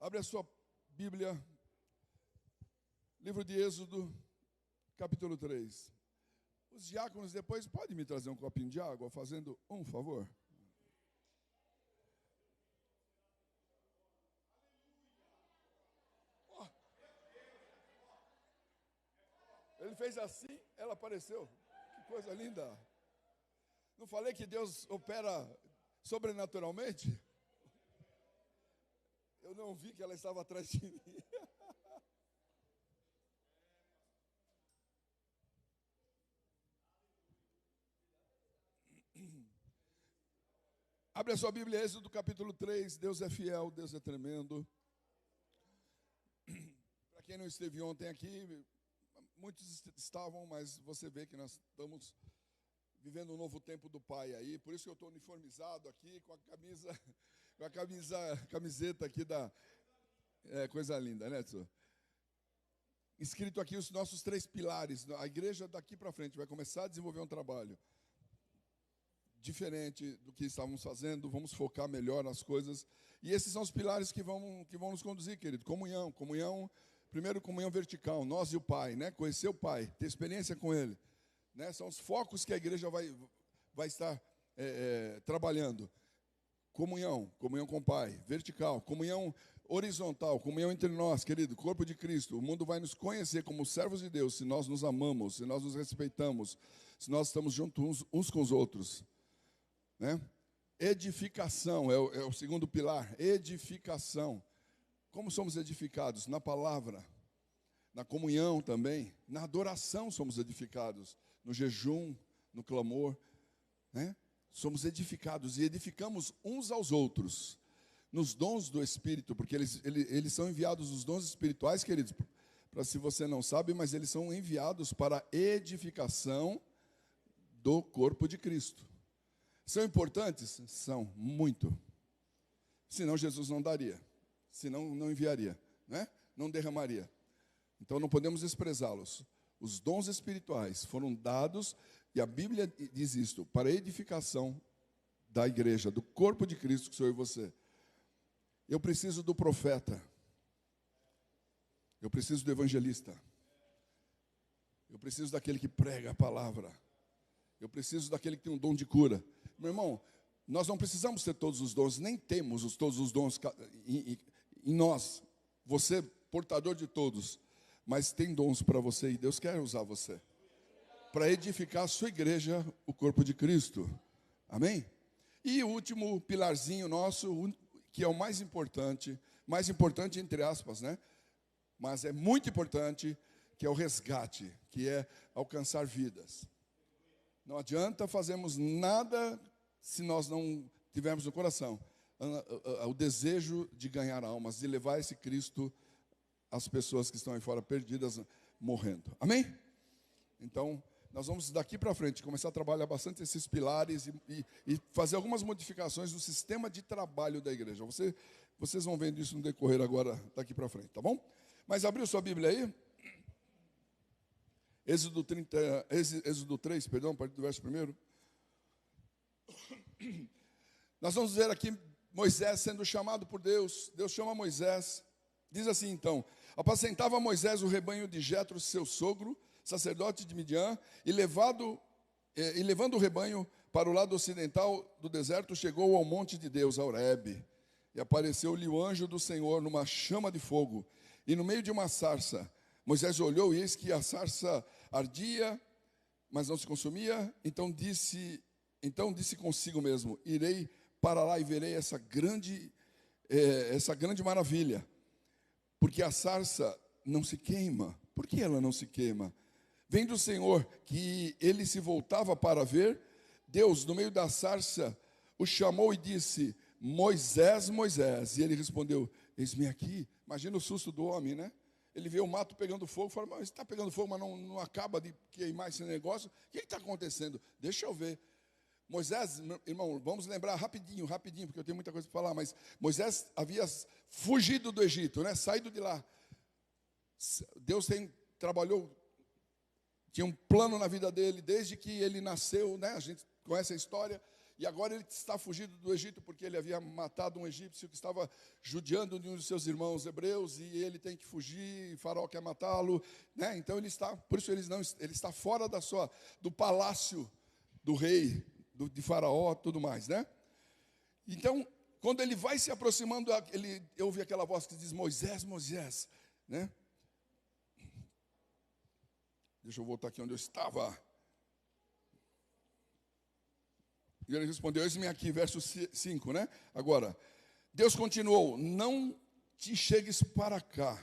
Abre a sua Bíblia, livro de Êxodo, capítulo 3. Os diáconos depois podem me trazer um copinho de água, fazendo um favor? Oh. Ele fez assim, ela apareceu. Que coisa linda. Não falei que Deus opera sobrenaturalmente? Eu não vi que ela estava atrás de mim. Abre a sua Bíblia, Êxodo capítulo 3. Deus é fiel, Deus é tremendo. Para quem não esteve ontem aqui, muitos estavam, mas você vê que nós estamos vivendo um novo tempo do Pai aí. Por isso que eu estou uniformizado aqui com a camiseta aqui da... coisa linda, né, Tsu? Escrito aqui os nossos 3 pilares. A igreja daqui para frente vai começar a desenvolver um trabalho diferente do que estávamos fazendo, vamos focar melhor nas coisas. E esses são os pilares que vão nos conduzir, querido. Comunhão. Primeiro, comunhão vertical, nós e o Pai, né? Conhecer o Pai, ter experiência com Ele. Né? São os focos que a igreja vai estar trabalhando. Comunhão com o Pai, vertical. Comunhão horizontal, comunhão entre nós, querido, corpo de Cristo. O mundo vai nos conhecer como servos de Deus se nós nos amamos, se nós nos respeitamos, se nós estamos juntos uns com os outros. Né? Edificação é o segundo pilar. Edificação. Como somos edificados? Na palavra, na comunhão também, na adoração somos edificados, no jejum, no clamor, né? Somos edificados e edificamos uns aos outros, nos dons do Espírito, porque eles são enviados, os dons espirituais, queridos, para se você não sabe, mas eles são enviados para a edificação do corpo de Cristo. São importantes? São, muito. Senão Jesus não daria, senão não enviaria, né? Não derramaria. Então não podemos desprezá-los. Os dons espirituais foram dados, e a Bíblia diz isto, para a edificação da igreja, do corpo de Cristo, que sou eu e você. Eu preciso do profeta. Eu preciso do evangelista. Eu preciso daquele que prega a palavra. Eu preciso daquele que tem um dom de cura. Meu irmão, nós não precisamos ter todos os dons, nem temos todos os dons em nós. Você, portador de todos, mas tem dons para você e Deus quer usar você para edificar a sua igreja, o corpo de Cristo. Amém? E o último pilarzinho nosso, que é o mais importante entre aspas, né? Mas é muito importante, que é o resgate, que é alcançar vidas. Não adianta fazermos nada se nós não tivermos no coração o desejo de ganhar almas, de levar esse Cristo às pessoas que estão aí fora perdidas, morrendo. Amém? Então, nós vamos daqui para frente começar a trabalhar bastante esses pilares e fazer algumas modificações no sistema de trabalho da igreja. Vocês vão vendo isso no decorrer agora, daqui para frente, tá bom? Mas abriu sua Bíblia aí? Êxodo 3, a partir do verso 1. Nós vamos ver aqui Moisés sendo chamado por Deus. Deus chama Moisés. Diz assim então: apacentava Moisés o rebanho de Jetro, seu sogro, sacerdote de Midian, e levando o rebanho para o lado ocidental do deserto, chegou ao monte de Deus, a Horebe. E apareceu-lhe o anjo do Senhor numa chama de fogo, e no meio de uma sarça. Moisés olhou, e eis que a sarça ardia, mas não se consumia. Então disse consigo mesmo: irei para lá e verei essa grande maravilha. Porque a sarça não se queima. Por que ela não se queima? Vendo o Senhor que ele se voltava para ver, Deus, no meio da sarça, o chamou e disse: Moisés, Moisés. E ele respondeu: eis-me aqui. Imagina o susto do homem, né? Ele vê o mato pegando fogo, fala: mas está pegando fogo, mas não acaba de queimar esse negócio. O que está acontecendo? Deixa eu ver. Moisés, irmão, vamos lembrar rapidinho, porque eu tenho muita coisa para falar, mas Moisés havia fugido do Egito, né? Saído de lá. Deus trabalhou, tinha um plano na vida dele, desde que ele nasceu, né? A gente conhece a história, e agora ele está fugindo do Egito porque ele havia matado um egípcio que estava judiando de um dos seus irmãos hebreus, e ele tem que fugir, e Faraó quer matá-lo, né? Então por isso ele está fora do palácio do rei, de Faraó, tudo mais, né? Então, quando ele vai se aproximando, ele ouve aquela voz que diz: Moisés, Moisés, né? Deixa eu voltar aqui onde eu estava. E ele respondeu: eis-me aqui, verso 5, né? Agora, Deus continuou: não te chegues para cá,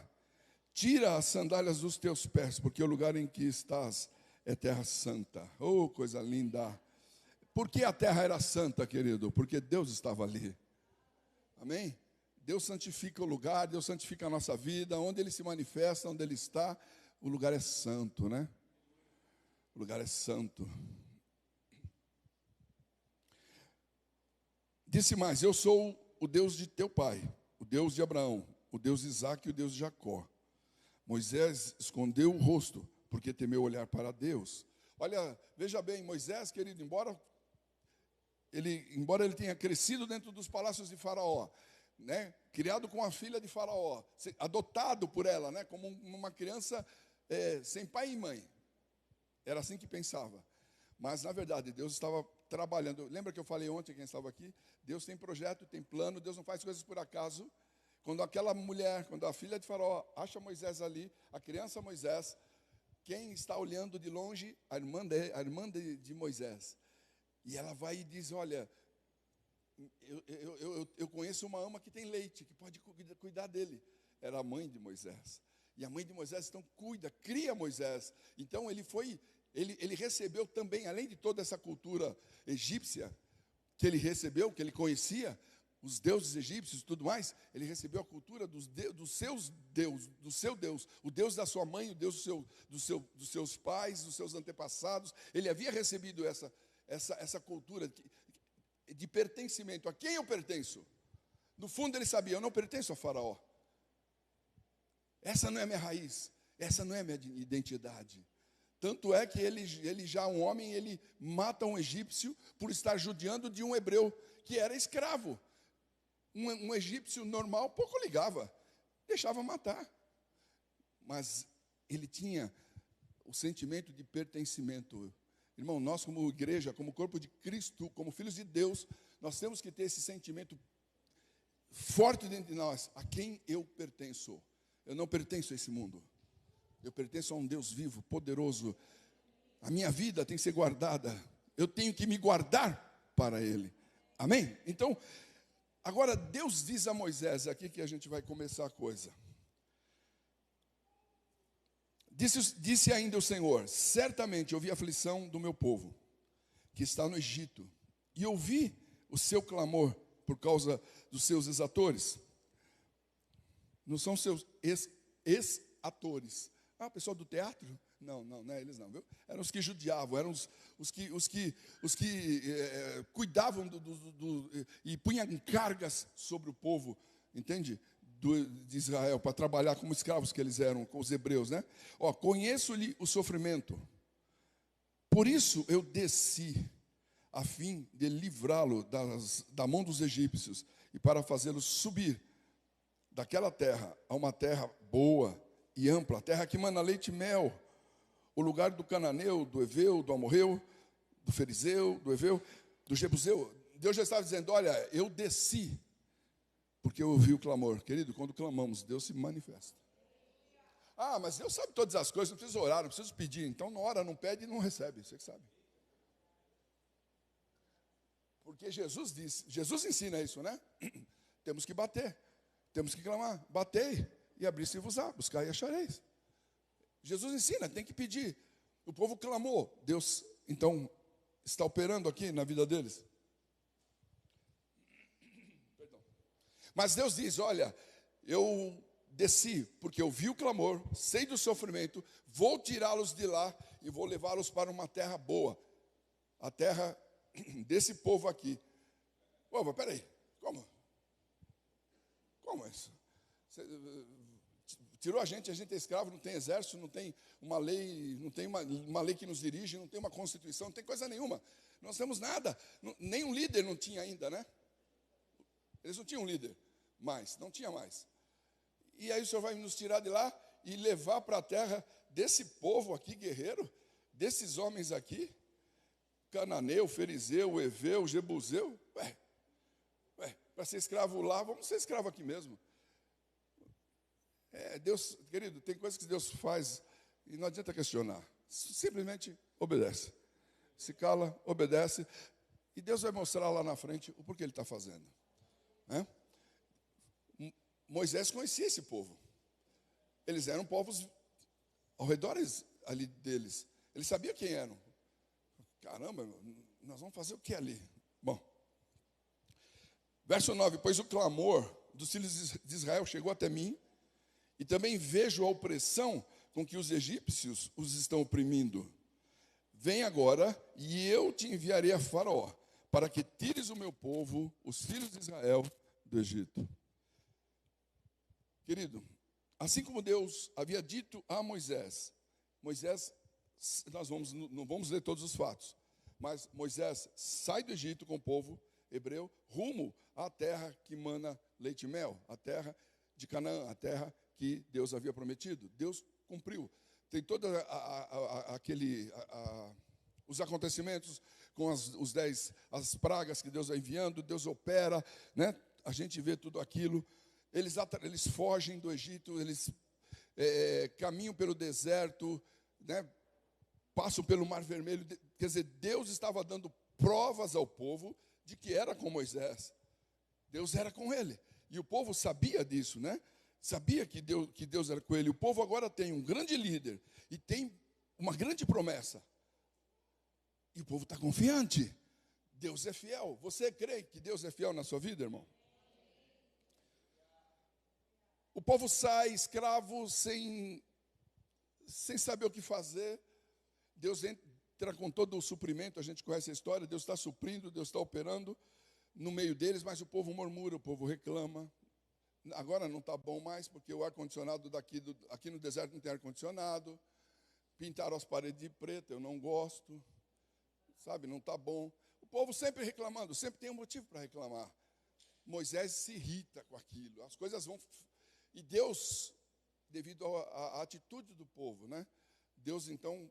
tira as sandálias dos teus pés, porque o lugar em que estás é terra santa. Oh, coisa linda! Por que a terra era santa, querido? Porque Deus estava ali. Amém? Deus santifica o lugar, Deus santifica a nossa vida, onde Ele se manifesta, onde Ele está, o lugar é santo, né? O lugar é santo. Disse mais: eu sou o Deus de teu pai, o Deus de Abraão, o Deus de Isaque e o Deus de Jacó. Moisés escondeu o rosto, porque temeu olhar para Deus. Olha, veja bem, Moisés, querido, embora ele tenha crescido dentro dos palácios de Faraó, né, criado com a filha de Faraó, adotado por ela, né, como uma criança sem pai e mãe, era assim que pensava. Mas, na verdade, Deus estava trabalhando. Lembra que eu falei ontem, quem estava aqui? Deus tem projeto, tem plano, Deus não faz coisas por acaso. Quando aquela mulher, quando a filha de Faraó acha Moisés ali, a criança Moisés, quem está olhando de longe? A irmã de Moisés. E ela vai e diz: olha, eu conheço uma ama que tem leite, que pode cuidar dele. Era a mãe de Moisés. E a mãe de Moisés, então, cria Moisés. Então, ele recebeu também, além de toda essa cultura egípcia, que ele recebeu, que ele conhecia, os deuses egípcios e tudo mais, ele recebeu a cultura do seu Deus, o Deus da sua mãe, o Deus dos seus pais, dos seus antepassados. Ele havia recebido essa cultura de pertencimento. A quem eu pertenço? No fundo ele sabia: eu não pertenço a Faraó. Essa não é a minha raiz, essa não é a minha identidade. Tanto é que ele já um homem, ele mata um egípcio por estar judiando de um hebreu que era escravo. Um egípcio normal pouco ligava, deixava matar. Mas ele tinha o sentimento de pertencimento. Irmão, nós como igreja, como corpo de Cristo, como filhos de Deus, nós temos que ter esse sentimento forte dentro de nós. A quem eu pertenço? Eu não pertenço a esse mundo. Eu pertenço a um Deus vivo, poderoso. A minha vida tem que ser guardada. Eu tenho que me guardar para Ele. Amém? Então, agora Deus diz a Moisés, aqui que a gente vai começar a coisa. Disse ainda o Senhor: certamente eu vi a aflição do meu povo, que está no Egito, e ouvi o seu clamor por causa dos seus exatores. Não são seus ex-atores. Ah, pessoal do teatro? Não é eles não, viu? Eram os que judiavam, eram os que cuidavam e punham cargas sobre o povo, entende? De Israel, para trabalhar como escravos que eles eram, com os hebreus, né? Ó, conheço-lhe o sofrimento, por isso eu desci, a fim de livrá-lo da mão dos egípcios, e para fazê-lo subir daquela terra a uma terra boa e ampla, terra que mana leite e mel, o lugar do cananeu, do heveu, do amorreu, do ferizeu, do heveu, do jebuseu. Deus já estava dizendo: olha, eu desci, porque eu ouvi o clamor. Querido, quando clamamos, Deus se manifesta. Ah, mas Deus sabe todas as coisas, não precisa orar, não precisa pedir. Então não ora, não pede e não recebe, você que sabe. Porque Jesus ensina isso, né? Temos que bater, temos que clamar. Batei e abri-se-vos-á, buscai e achareis. Jesus ensina, tem que pedir. O povo clamou, Deus então está operando aqui na vida deles. Perdão. Mas Deus diz: olha, eu desci porque eu vi o clamor, sei do sofrimento, vou tirá-los de lá e vou levá-los para uma terra boa, a terra desse povo aqui. Pô, mas peraí, como? Como é isso? tirou a gente é escravo, não tem exército, não tem uma lei, não tem uma lei que nos dirige, não tem uma constituição, não tem coisa nenhuma. Nós temos nada, nem um líder não tinha ainda, né? Eles não tinham um líder mais, não tinha mais. E aí o Senhor vai nos tirar de lá e levar para a terra desse povo aqui, guerreiro, desses homens aqui, cananeu, ferizeu, heveu, jebuseu. Para ser escravo lá, vamos ser escravo aqui mesmo. Deus, querido, tem coisas que Deus faz e não adianta questionar. Simplesmente obedece. Se cala, obedece. E Deus vai mostrar lá na frente o porquê Ele está fazendo. Moisés conhecia esse povo. Eles eram povos ao redor ali deles. Ele sabia quem eram. Caramba, nós vamos fazer o que ali? Bom, verso 9: pois o clamor dos filhos de Israel chegou até mim, e também vejo a opressão com que os egípcios os estão oprimindo. Vem agora, e eu te enviarei a Faraó, para que tires o meu povo, os filhos de Israel, do Egito. Querido, assim como Deus havia dito a Moisés, nós não vamos ler todos os fatos, mas Moisés sai do Egito com o povo hebreu, rumo à terra que mana leite e mel, a terra de Canaã, a terra que Deus havia prometido. Deus cumpriu. Tem todos os acontecimentos com as pragas que Deus vai enviando, Deus opera, né? A gente vê tudo aquilo. Eles fogem do Egito, eles caminham pelo deserto, né? Passam pelo Mar Vermelho. Quer dizer, Deus estava dando provas ao povo de que era com Moisés. Deus era com ele. E o povo sabia disso, né? Sabia que Deus era com ele. O povo agora tem um grande líder e tem uma grande promessa. E o povo está confiante. Deus é fiel. Você crê que Deus é fiel na sua vida, irmão? O povo sai escravo, sem saber o que fazer. Deus entra com todo o suprimento, a gente conhece a história. Deus está suprindo, Deus está operando no meio deles, mas o povo murmura, o povo reclama. Agora não está bom mais, porque o ar-condicionado aqui no deserto não tem ar-condicionado. Pintaram as paredes de preto, eu não gosto. Sabe, não está bom. O povo sempre reclamando, sempre tem um motivo para reclamar. Moisés se irrita com aquilo, as coisas vão... E Deus, devido à atitude do povo, né? Deus, então,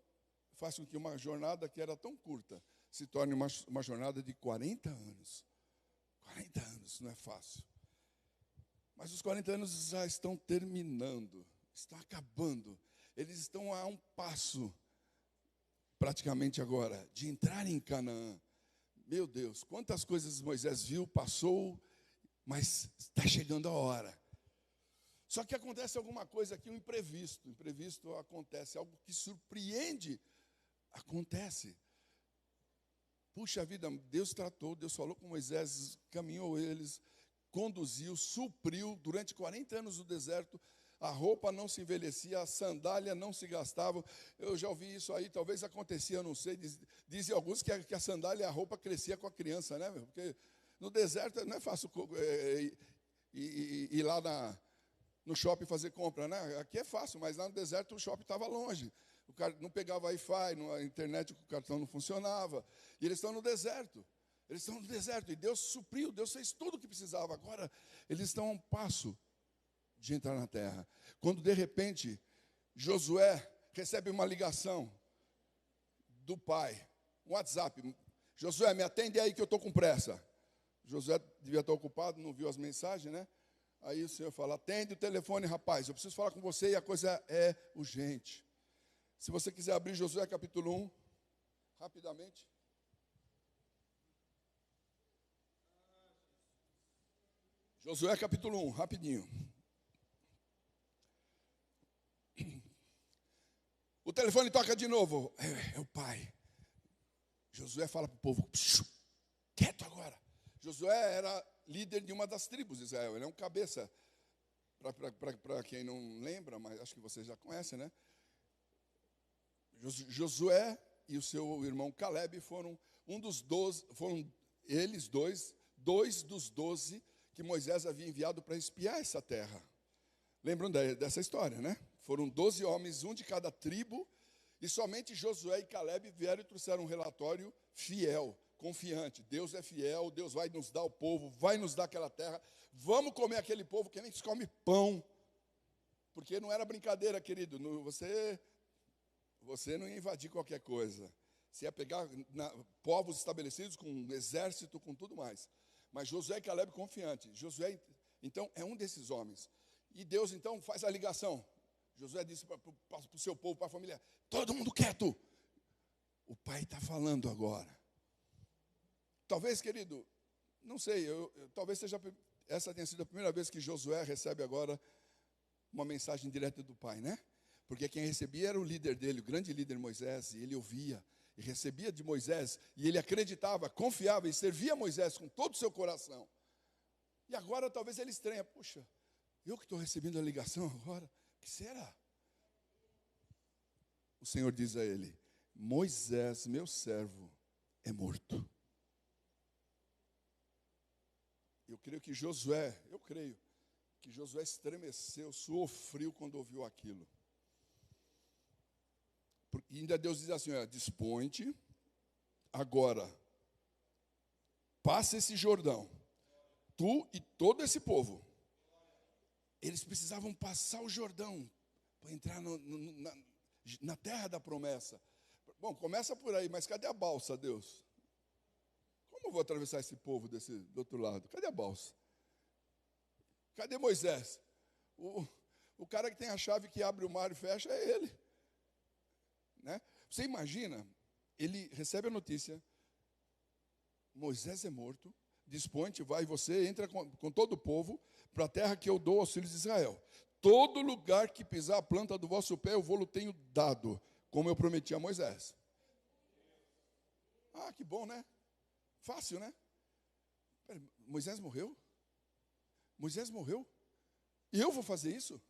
faz com que uma jornada que era tão curta se torne uma jornada de 40 anos. 40 anos, não é fácil. Mas os 40 anos já estão terminando, estão acabando. Eles estão a um passo, praticamente agora, de entrar em Canaã. Meu Deus, quantas coisas Moisés viu, passou, mas está chegando a hora. Só que acontece alguma coisa aqui, um imprevisto. Imprevisto acontece, algo que surpreende, acontece. Puxa vida, Deus tratou, Deus falou com Moisés, caminhou eles, conduziu, supriu, durante 40 anos no deserto, a roupa não se envelhecia, a sandália não se gastava. Eu já ouvi isso aí, talvez acontecia, eu não sei, dizem alguns que a sandália e a roupa crescia com a criança, né? Porque no deserto não é fácil ir lá no shopping fazer compra, né? Aqui é fácil, mas lá no deserto o shopping estava longe. O cara não pegava Wi-Fi, a internet, o cartão não funcionava. E eles estão no deserto. Eles estão no deserto. E Deus supriu, Deus fez tudo o que precisava. Agora, eles estão a um passo de entrar na terra. Quando, de repente, Josué recebe uma ligação do pai, um WhatsApp. Josué, me atende aí que eu estou com pressa. Josué devia estar ocupado, não viu as mensagens, né? Aí o Senhor fala, atende o telefone, rapaz, eu preciso falar com você e a coisa é urgente. Se você quiser abrir Josué capítulo 1, rapidamente. Josué capítulo 1, rapidinho. O telefone toca de novo. É o pai. Josué fala para o povo, quieto agora. Josué era líder de uma das tribos de Israel. Ele é um cabeça. Para quem não lembra, mas acho que vocês já conhecem, né? Josué e o seu irmão Caleb foram foram eles dois dos 12 que Moisés havia enviado para espiar essa terra. Lembram dessa história, né? Foram 12 homens, um de cada tribo, e somente Josué e Caleb vieram e trouxeram um relatório fiel, confiante. Deus é fiel, Deus vai nos dar o povo, vai nos dar aquela terra. Vamos comer aquele povo que nem se come pão. Porque não era brincadeira, querido. Você não ia invadir qualquer coisa. Você ia pegar povos estabelecidos com um exército, com tudo mais. Mas Josué e Caleb confiante. Josué, então, é um desses homens. E Deus, então, faz a ligação. Josué disse para o seu povo, para a família, todo mundo quieto. O pai está falando agora. Talvez, querido, não sei, talvez essa tenha sido a primeira vez que Josué recebe agora uma mensagem direta do pai, né? Porque quem recebia era o líder dele, o grande líder Moisés, e ele ouvia, e recebia de Moisés, e ele acreditava, confiava e servia Moisés com todo o seu coração. E agora talvez ele estranha, puxa, eu que estou recebendo a ligação agora, o que será? O Senhor diz a ele, Moisés, meu servo, é morto. Eu creio que Josué estremeceu, suou frio quando ouviu aquilo. E ainda Deus diz assim, dispõe-te, agora, passa esse Jordão, tu e todo esse povo. Eles precisavam passar o Jordão para entrar na terra da promessa. Bom, começa por aí, mas cadê a balsa, Deus? Como eu vou atravessar esse povo do outro lado? Cadê a balsa? Cadê Moisés? O cara que tem a chave que abre o mar e fecha é ele. Né? Você imagina, ele recebe a notícia, Moisés é morto, dispõe-te, vai, você entra com todo o povo para a terra que eu dou aos filhos de Israel. Todo lugar que pisar a planta do vosso pé, eu vou-lo tenho dado, como eu prometi a Moisés. Ah, que bom, né? Fácil, né? Moisés morreu? Moisés morreu? E eu vou fazer isso?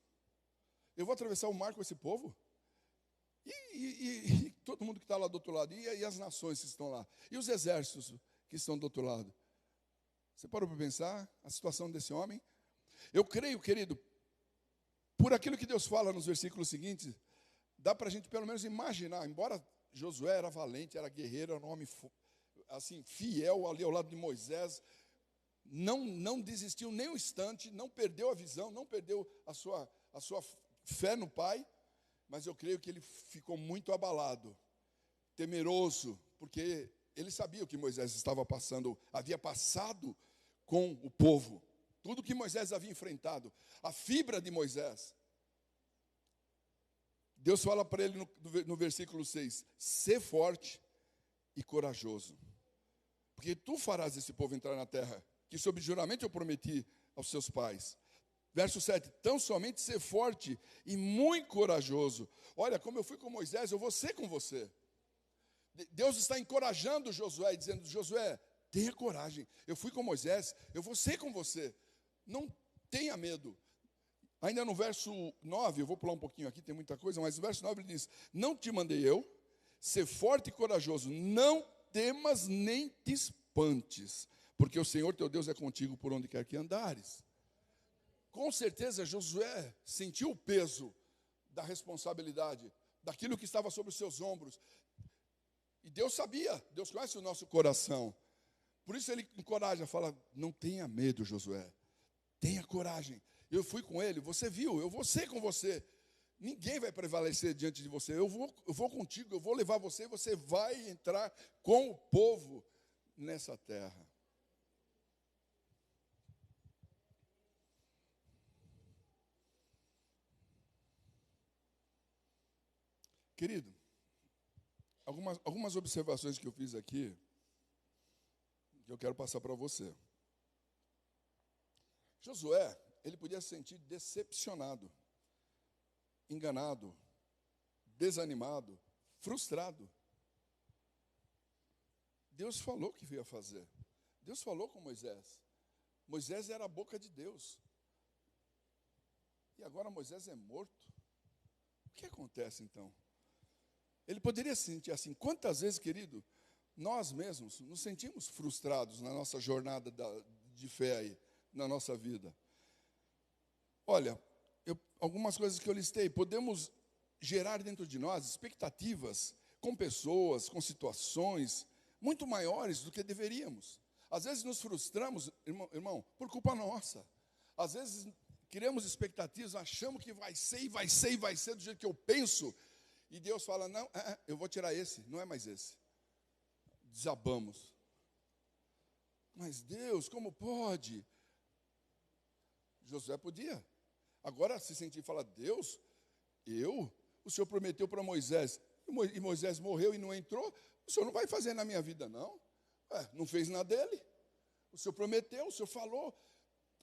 Eu vou atravessar o mar com esse povo? E todo mundo que está lá do outro lado? E as nações que estão lá? E os exércitos que estão do outro lado? Você parou para pensar a situação desse homem? Eu creio, querido, por aquilo que Deus fala nos versículos seguintes, dá para a gente pelo menos imaginar, embora Josué era valente, era guerreiro, era um homem assim, fiel ali ao lado de Moisés, não desistiu nem um instante, não perdeu a visão, não perdeu a sua fé no Pai, mas eu creio que ele ficou muito abalado, temeroso, porque ele sabia o que Moisés estava passando, havia passado com o povo, tudo que Moisés havia enfrentado, a fibra de Moisés. Deus fala para ele no versículo 6, sê forte e corajoso, porque tu farás esse povo entrar na terra, que sob juramento eu prometi aos seus pais. Verso 7, tão somente ser forte e muito corajoso. Olha, como eu fui com Moisés, eu vou ser com você. Deus está encorajando Josué, dizendo, Josué, tenha coragem. Eu fui com Moisés, eu vou ser com você. Não tenha medo. Ainda no verso 9, eu vou pular um pouquinho aqui, tem muita coisa, mas no verso 9 ele diz, não te mandei eu, ser forte e corajoso, não temas nem te espantes, porque o Senhor teu Deus é contigo por onde quer que andares. Com certeza Josué sentiu o peso da responsabilidade, daquilo que estava sobre os seus ombros. E Deus sabia, Deus conhece o nosso coração. Por isso ele encoraja, fala, não tenha medo, Josué, tenha coragem. Eu fui com ele, você viu, eu vou ser com você. Ninguém vai prevalecer diante de você. Eu vou contigo, eu vou levar você, você vai entrar com o povo nessa terra. Querido, algumas observações que eu fiz aqui, que eu quero passar para você. Josué, ele podia se sentir decepcionado, enganado, desanimado, frustrado. Deus falou que ia fazer. Deus falou com Moisés. Moisés era a boca de Deus. E agora Moisés é morto. O que acontece então? Ele poderia se sentir assim. Quantas vezes, querido, nós mesmos nos sentimos frustrados na nossa jornada de fé aí, na nossa vida? Olha, algumas coisas que eu listei, podemos gerar dentro de nós expectativas com pessoas, com situações muito maiores do que deveríamos. Às vezes nos frustramos, irmão, por culpa nossa. Às vezes criamos expectativas, achamos que vai ser, e vai ser, e vai ser do jeito que eu penso. E Deus fala, não, eu vou tirar esse, não é mais esse. Desabamos. Mas Deus, como pode? Josué podia. Agora se sentir e falar, Deus, o Senhor prometeu para Moisés, e Moisés morreu e não entrou, o Senhor não vai fazer na minha vida, não. Não fez nada dele. O Senhor prometeu, o Senhor falou.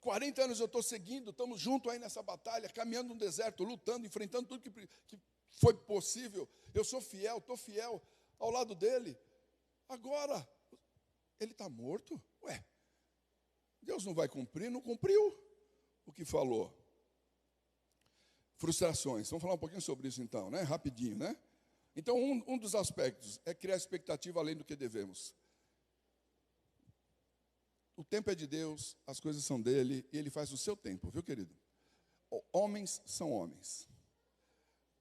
40 anos eu estou seguindo, estamos juntos aí nessa batalha, caminhando no deserto, lutando, enfrentando tudo que foi possível. Eu sou fiel, estou fiel ao lado dele. Agora, ele está morto? Deus não vai cumprir, não cumpriu o que falou. Frustrações, vamos falar um pouquinho sobre isso então, né? Rapidinho, né? Então, um dos aspectos é criar expectativa além do que devemos. O tempo é de Deus, as coisas são dele, e ele faz o seu tempo, viu, querido? Homens são homens.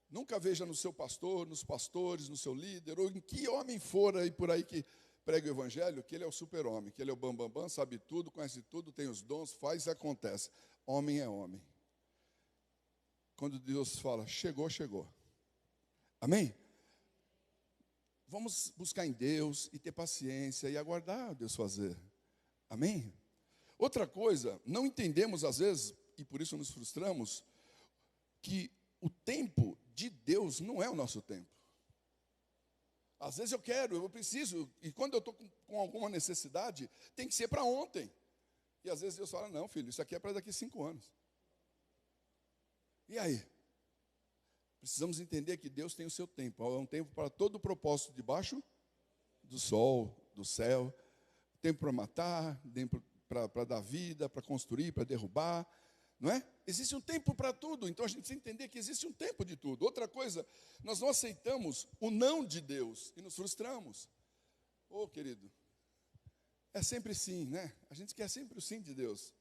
Nunca veja no seu pastor, nos pastores, no seu líder, ou em que homem for aí por aí que prega o evangelho, que ele é o super-homem, que ele é o bambambam, sabe tudo, conhece tudo, tem os dons, faz e acontece. Homem é homem. Quando Deus fala, chegou, chegou. Amém? Vamos buscar em Deus e ter paciência e aguardar Deus fazer. Amém? Outra coisa, não entendemos às vezes, e por isso nos frustramos, que o tempo de Deus não é o nosso tempo. Às vezes eu preciso, e quando eu estou com alguma necessidade, tem que ser para ontem. E às vezes Deus fala, não, filho, isso aqui é para daqui 5 anos. E aí? Precisamos entender que Deus tem o seu tempo. É um tempo para todo o propósito debaixo do sol, do céu. Tempo para matar, tempo para dar vida, para construir, para derrubar. Não é? Existe um tempo para tudo, então a gente precisa entender que existe um tempo de tudo. Outra coisa, nós não aceitamos o não de Deus e nos frustramos. Querido, é sempre sim, né? A gente quer sempre o sim de Deus.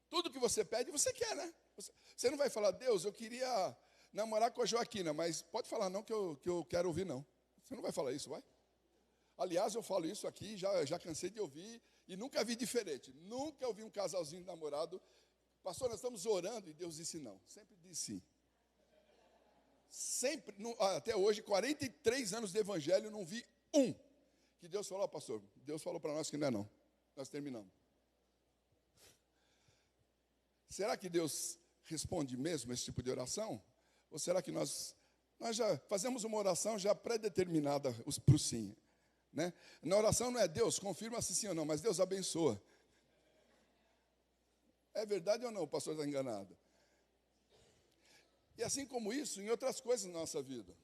Tudo que você pede, você quer, né? Você não vai falar, Deus, eu queria namorar com a Joaquina, mas pode falar não que eu quero ouvir, não. Você não vai falar isso, vai? Aliás, eu falo isso aqui, já cansei de ouvir, e nunca vi diferente. Nunca ouvi um casalzinho namorado, pastor, nós estamos orando, e Deus disse não. Sempre disse sim. Sempre, até hoje, 43 anos de evangelho, não vi um. Que Deus falou, pastor, Deus falou para nós que não é não. Nós terminamos. Será que Deus responde mesmo esse tipo de oração? Ou será que nós já fazemos uma oração já pré-determinada para o sim? Né? Na oração não é Deus, confirma se sim ou não, mas Deus abençoa. É verdade ou não, o pastor está enganado? E assim como isso, em outras coisas na nossa vida.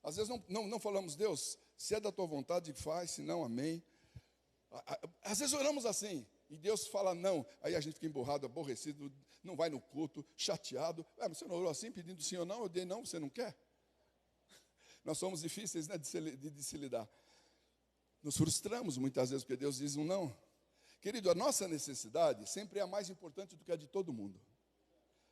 Às vezes não falamos, Deus, se é da tua vontade, faz, se não, amém. Às vezes oramos assim, e Deus fala não, aí a gente fica emburrado, aborrecido, não vai no culto, chateado. Mas você não orou assim, pedindo sim ou não? Eu dei não, você não quer? Nós somos difíceis, né, de se lidar. Nos frustramos muitas vezes porque Deus diz um não. Querido, a nossa necessidade sempre é a mais importante do que a de todo mundo.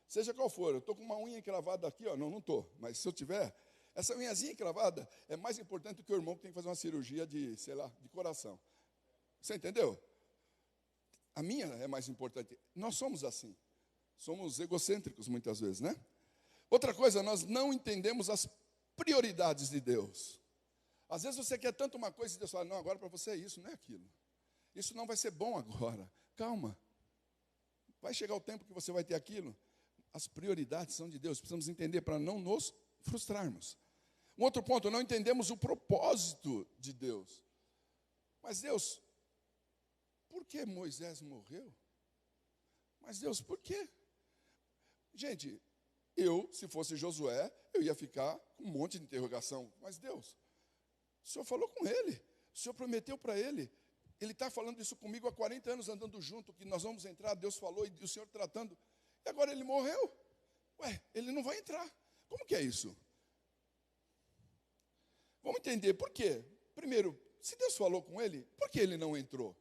Seja qual for, eu estou com uma unha encravada aqui, não estou, mas se eu tiver, essa unhazinha encravada é mais importante do que o irmão que tem que fazer uma cirurgia de coração. Você entendeu? A minha é mais importante. Nós somos assim. Somos egocêntricos muitas vezes, né? Outra coisa, nós não entendemos as prioridades de Deus. Às vezes você quer tanto uma coisa e Deus fala, não, agora para você é isso, não é aquilo. Isso não vai ser bom agora. Calma. Vai chegar o tempo que você vai ter aquilo. As prioridades são de Deus. Precisamos entender para não nos frustrarmos. Um outro ponto, não entendemos o propósito de Deus. Mas Deus, por que Moisés morreu? Mas Deus, por quê? Gente, se fosse Josué, eu ia ficar com um monte de interrogação. Mas Deus, o Senhor falou com ele, o Senhor prometeu para ele. Ele está falando isso comigo há 40 anos, andando junto, que nós vamos entrar, Deus falou, e o Senhor tratando. E agora ele morreu. Ele não vai entrar. Como que é isso? Vamos entender por quê. Primeiro, se Deus falou com ele, por que ele não entrou?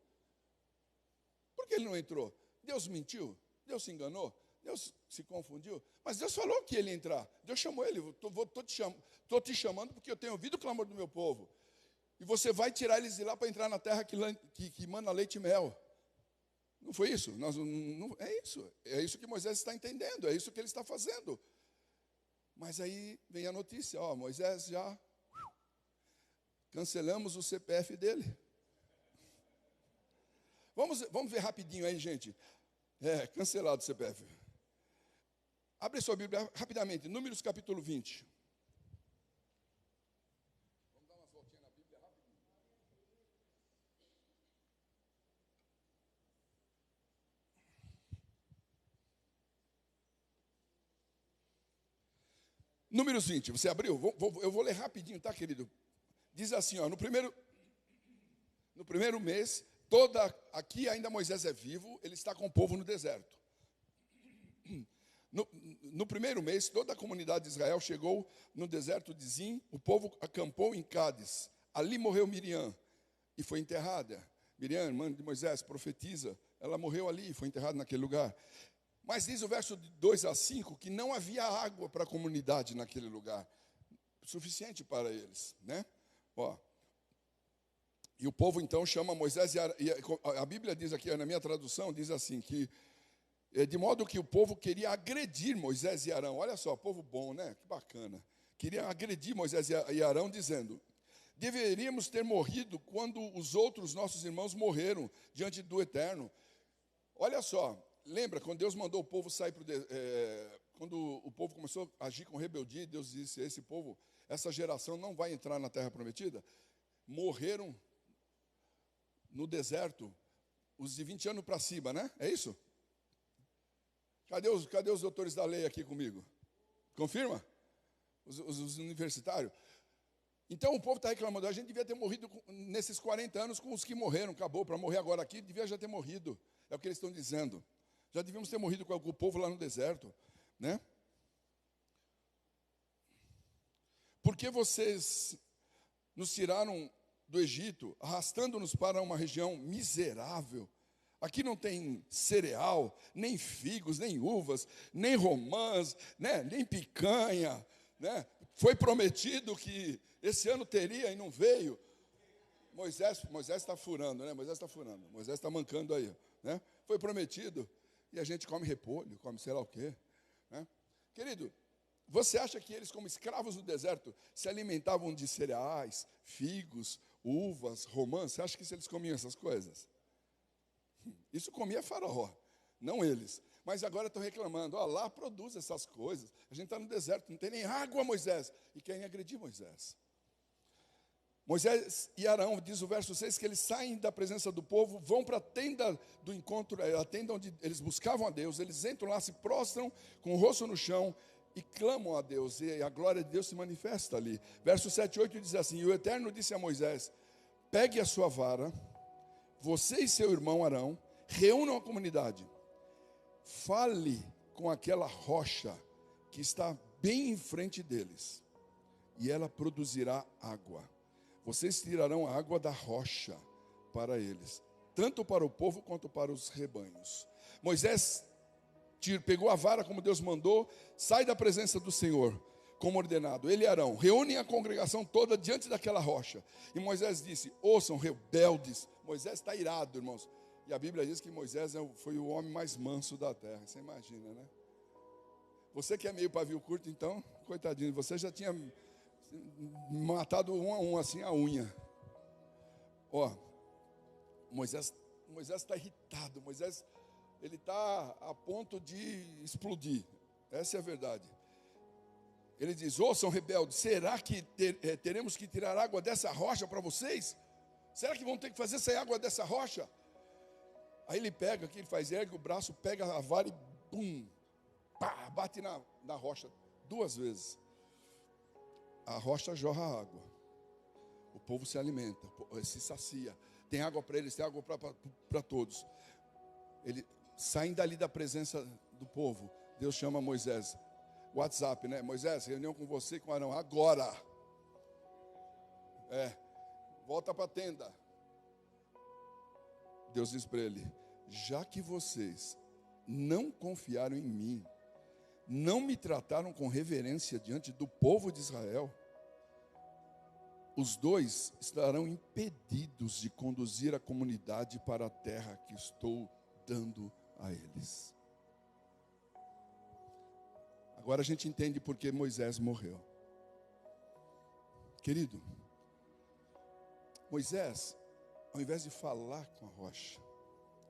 Por que ele não entrou? Deus mentiu? Deus se enganou? Deus se confundiu? Mas Deus falou que ele ia entrar. Deus chamou ele. Estou te chamando porque eu tenho ouvido o clamor do meu povo. E você vai tirar eles de lá para entrar na terra que manda leite e mel. Não foi isso? É isso. É isso que Moisés está entendendo. É isso que ele está fazendo. Mas aí vem a notícia. Moisés já cancelamos o CPF dele. Vamos ver rapidinho aí, gente. Cancelado o CPF. Abre sua Bíblia rapidamente. Números capítulo 20. Vamos dar umas voltinhas na Bíblia rapidinho. Números 20. Você abriu? Eu vou ler rapidinho, tá, querido? Diz assim, no primeiro mês, aqui ainda Moisés é vivo, ele está com o povo no deserto. No primeiro mês, toda a comunidade de Israel chegou no deserto de Zim, o povo acampou em Cádiz. Ali morreu Miriam e foi enterrada. Miriam, irmã de Moisés, profetiza, ela morreu ali e foi enterrada naquele lugar. Mas diz o verso 2 a 5 que não havia água para a comunidade naquele lugar, suficiente para eles, né? E o povo então chama Moisés, e a Bíblia diz aqui, na minha tradução, diz assim, que de modo que o povo queria agredir Moisés e Arão. Olha só, povo bom, né? Que bacana. Queria agredir Moisés e Arão, dizendo: deveríamos ter morrido quando os outros nossos irmãos morreram diante do Eterno. Olha só, lembra quando Deus mandou o povo sair quando o povo começou a agir com rebeldia, Deus disse: esse povo, essa geração não vai entrar na terra prometida. Morreram no deserto os de 20 anos para cima, né? É isso? Cadê os doutores da lei aqui comigo? Confirma? Os universitários? Então o povo está reclamando, a gente devia ter morrido nesses 40 anos com os que morreram, acabou, para morrer agora aqui, devia já ter morrido. É o que eles estão dizendo. Já devíamos ter morrido com o povo lá no deserto, né? Porque vocês nos tiraram do Egito, arrastando-nos para uma região miserável. Aqui não tem cereal, nem figos, nem uvas, nem romãs, né? Nem picanha, né? Foi prometido que esse ano teria e não veio. Moisés está furando, né? Moisés está mancando aí, né? Foi prometido e a gente come repolho, come sei lá o quê, né? Querido, você acha que eles, como escravos no deserto, se alimentavam de cereais, figos, uvas, romãs? Você acha que eles comiam essas coisas? Isso comia Faraó, não eles. Mas agora estão reclamando, lá produz essas coisas. A gente está no deserto, não tem nem água, Moisés. E querem agredir Moisés. Moisés e Arão, diz o verso 6, que eles saem da presença do povo, vão para a tenda do encontro, a tenda onde eles buscavam a Deus. Eles entram lá, se prostram com o rosto no chão e clamam a Deus. E a glória de Deus se manifesta ali. Verso 7 e 8 diz assim: e o Eterno disse a Moisés: pegue a sua vara, você e seu irmão Arão, reúnam a comunidade. Fale com aquela rocha que está bem em frente deles, e ela produzirá água. Vocês tirarão a água da rocha para eles, tanto para o povo quanto para os rebanhos. Moisés pegou a vara como Deus mandou, sai da presença do Senhor, como ordenado. Ele e Arão reúnem a congregação toda diante daquela rocha. E Moisés disse: ouçam, rebeldes. Moisés está irado, irmãos. E a Bíblia diz que Moisés foi o homem mais manso da terra. Você imagina, né? Você que é meio pavio curto, então, coitadinho, você já tinha matado um a um, assim, a unha. Moisés está irritado. Moisés, ele está a ponto de explodir. Essa é a verdade. Ele diz: ouçam, rebeldes, será que teremos que tirar água dessa rocha para vocês? Será que vão ter que fazer sair água dessa rocha? Aí ele pega, que ele faz, ergue o braço, pega a vara e bum, pá, bate na rocha 2 vezes. A rocha jorra água. O povo se alimenta, se sacia. Tem água para eles, tem água para todos. Eles saem dali da presença do povo. Deus chama Moisés. WhatsApp, né? Moisés, reunião com você e com Arão. Agora. Volta para a tenda. Deus diz para ele: já que vocês não confiaram em mim, não me trataram com reverência diante do povo de Israel, os dois estarão impedidos de conduzir a comunidade para a terra que estou dando a eles. Agora a gente entende por que Moisés morreu. Querido, Moisés, ao invés de falar com a rocha,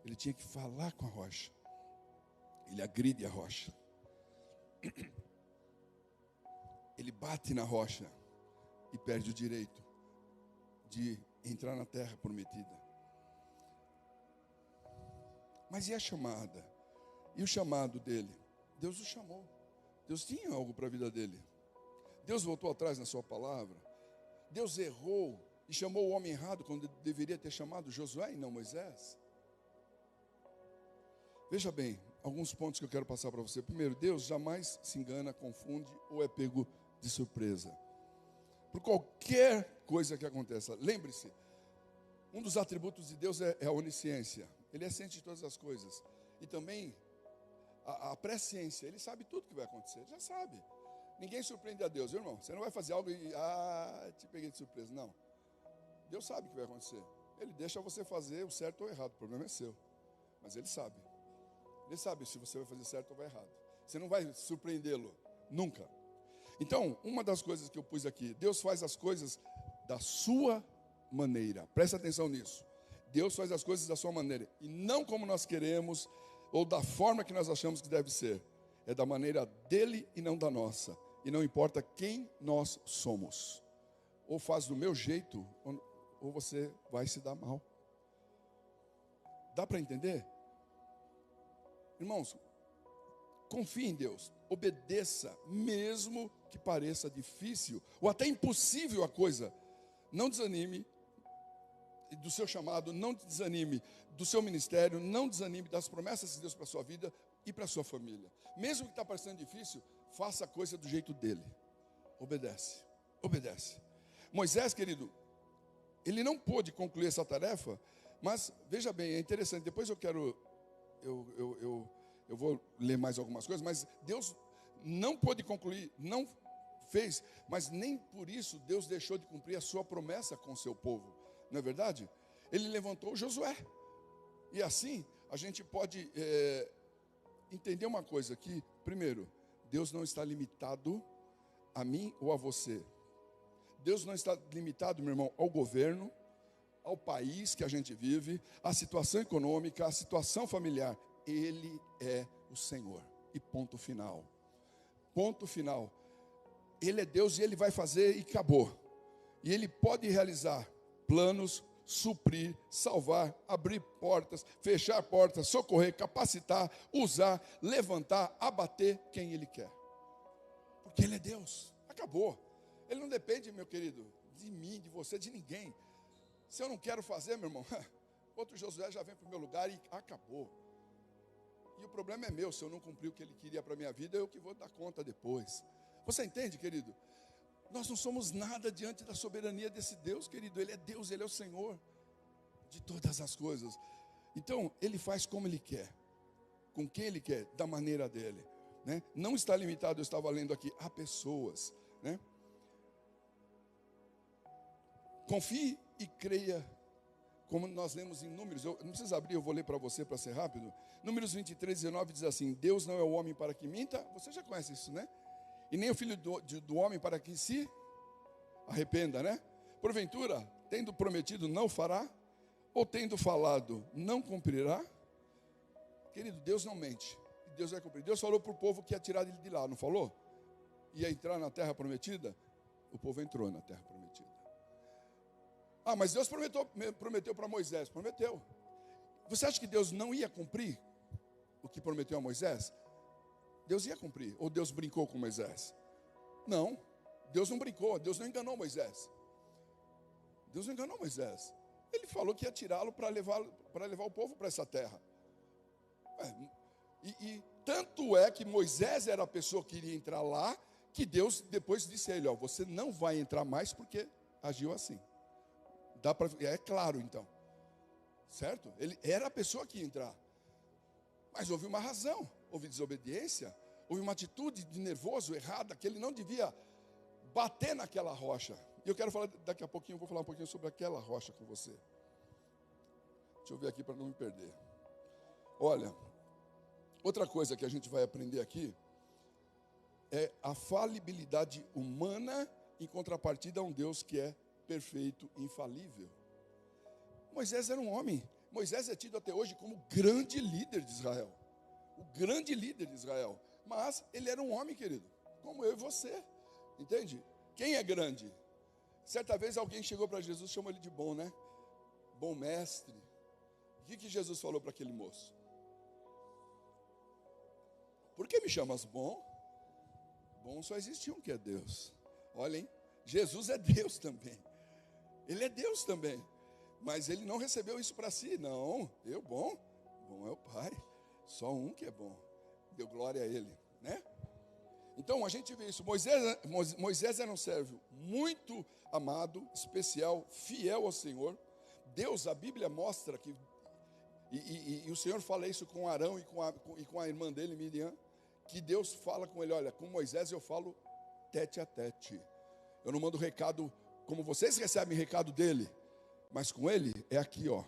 ele tinha que falar com a rocha. Ele agride a rocha. Ele bate na rocha e perde o direito de entrar na terra prometida. Mas e a chamada? E o chamado dele? Deus o chamou. Deus tinha algo para a vida dele. Deus voltou atrás na sua palavra. Deus errou e chamou o homem errado quando deveria ter chamado Josué e não Moisés. Veja bem, alguns pontos que eu quero passar para você. Primeiro, Deus jamais se engana, confunde ou é pego de surpresa. Por qualquer coisa que aconteça. Lembre-se, um dos atributos de Deus é a onisciência. Ele é ciente de todas as coisas. E também a presciência. Ele sabe tudo que vai acontecer. Ele já sabe. Ninguém surpreende a Deus, viu, irmão? Você não vai fazer algo e te peguei de surpresa. Não. Deus sabe o que vai acontecer. Ele deixa você fazer o certo ou o errado. O problema é seu. Mas Ele sabe. Ele sabe se você vai fazer certo ou vai errado. Você não vai surpreendê-lo. Nunca. Então, uma das coisas que eu pus aqui, Deus faz as coisas da sua maneira. Presta atenção nisso. Deus faz as coisas da sua maneira. E não como nós queremos, ou da forma que nós achamos que deve ser. É da maneira dele e não da nossa. E não importa quem nós somos. Ou faz do meu jeito, ou você vai se dar mal. Dá para entender? Irmãos, confie em Deus. Obedeça, mesmo que pareça difícil ou até impossível a coisa. Não desanime do seu chamado, não desanime do seu ministério, não desanime das promessas de Deus para a sua vida e para a sua família. Mesmo que está parecendo difícil, faça a coisa do jeito dele. Obedece, obedece. Moisés, querido, ele não pôde concluir essa tarefa, mas veja bem, é interessante. Depois eu quero, eu vou ler mais algumas coisas, mas Deus não pôde concluir, não fez, mas nem por isso Deus deixou de cumprir a sua promessa com o seu povo. Não é verdade? Ele levantou Josué. E assim, a gente pode entender uma coisa aqui. Primeiro, Deus não está limitado a mim ou a você. Deus não está limitado, meu irmão, ao governo, ao país que a gente vive, à situação econômica, à situação familiar. Ele é o Senhor. E ponto final. Ponto final. Ele é Deus e Ele vai fazer e acabou. E Ele pode realizar planos, suprir, salvar, abrir portas, fechar portas, socorrer, capacitar, usar, levantar, abater quem Ele quer. Porque Ele é Deus. Acabou. Ele não depende, meu querido, de mim, de você, de ninguém. Se eu não quero fazer, meu irmão, outro Josué já vem para o meu lugar e acabou. E o problema é meu, se eu não cumprir o que Ele queria para a minha vida, eu que vou dar conta depois. Você entende, querido? Nós não somos nada diante da soberania desse Deus, querido. Ele é Deus, Ele é o Senhor de todas as coisas. Então, Ele faz como Ele quer, com quem Ele quer, da maneira dEle, né? Não está limitado, eu estava lendo aqui, a pessoas, né? Confie e creia, como nós lemos em Números. Eu não precisa abrir, eu vou ler para você, para ser rápido. Números 23, 19 diz assim: Deus não é o homem para que minta. Você já conhece isso, né? E nem o filho do homem para que se arrependa, né? Porventura, tendo prometido, não fará? Ou tendo falado, não cumprirá? Querido, Deus não mente. Deus vai cumprir. Deus falou para o povo que ia tirar ele de lá, não falou? Ia entrar na terra prometida? O povo entrou na terra prometida. Ah, mas Deus prometeu para Moisés. Prometeu. Você acha que Deus não ia cumprir o que prometeu a Moisés? Deus ia cumprir. Ou Deus brincou com Moisés? Não. Deus não brincou. Deus não enganou Moisés. Deus não enganou Moisés. Ele falou que ia tirá-lo para levar o povo para essa terra. E tanto é que Moisés era a pessoa que iria entrar lá, que Deus depois disse a ele: ó, você não vai entrar mais porque agiu assim. É claro, então. Certo? Ele era a pessoa que ia entrar. Mas houve uma razão, houve desobediência, houve uma atitude de nervoso, errada, que ele não devia bater naquela rocha. E eu quero falar, daqui a pouquinho, eu vou falar um pouquinho sobre aquela rocha com você. Deixa eu ver aqui para não me perder. Olha, outra coisa que a gente vai aprender aqui é a falibilidade humana em contrapartida a um Deus que é perfeito e infalível. Moisés era um homem. Moisés é tido até hoje como grande líder de Israel. O grande líder de Israel. Mas ele era um homem, querido, como eu e você. Entende? Quem é grande? Certa vez alguém chegou para Jesus e chamou ele de bom, né? Bom mestre. O que Jesus falou para aquele moço? Por que me chamas bom? Bom só existe um que é Deus. Olhem, Jesus é Deus também. Ele é Deus também. Mas ele não recebeu isso para si. Não, eu bom? Bom é o Pai. Só um que é bom. Deu glória a ele, né? Então a gente vê isso. Moisés era um servo muito amado, especial, fiel ao Senhor. Deus, a Bíblia mostra que, e o Senhor fala isso com Arão e com a irmã dele, Miriam, que Deus fala com ele, olha, com Moisés eu falo tete a tete. Eu não mando recado como vocês recebem recado dele, mas com ele é aqui, ó.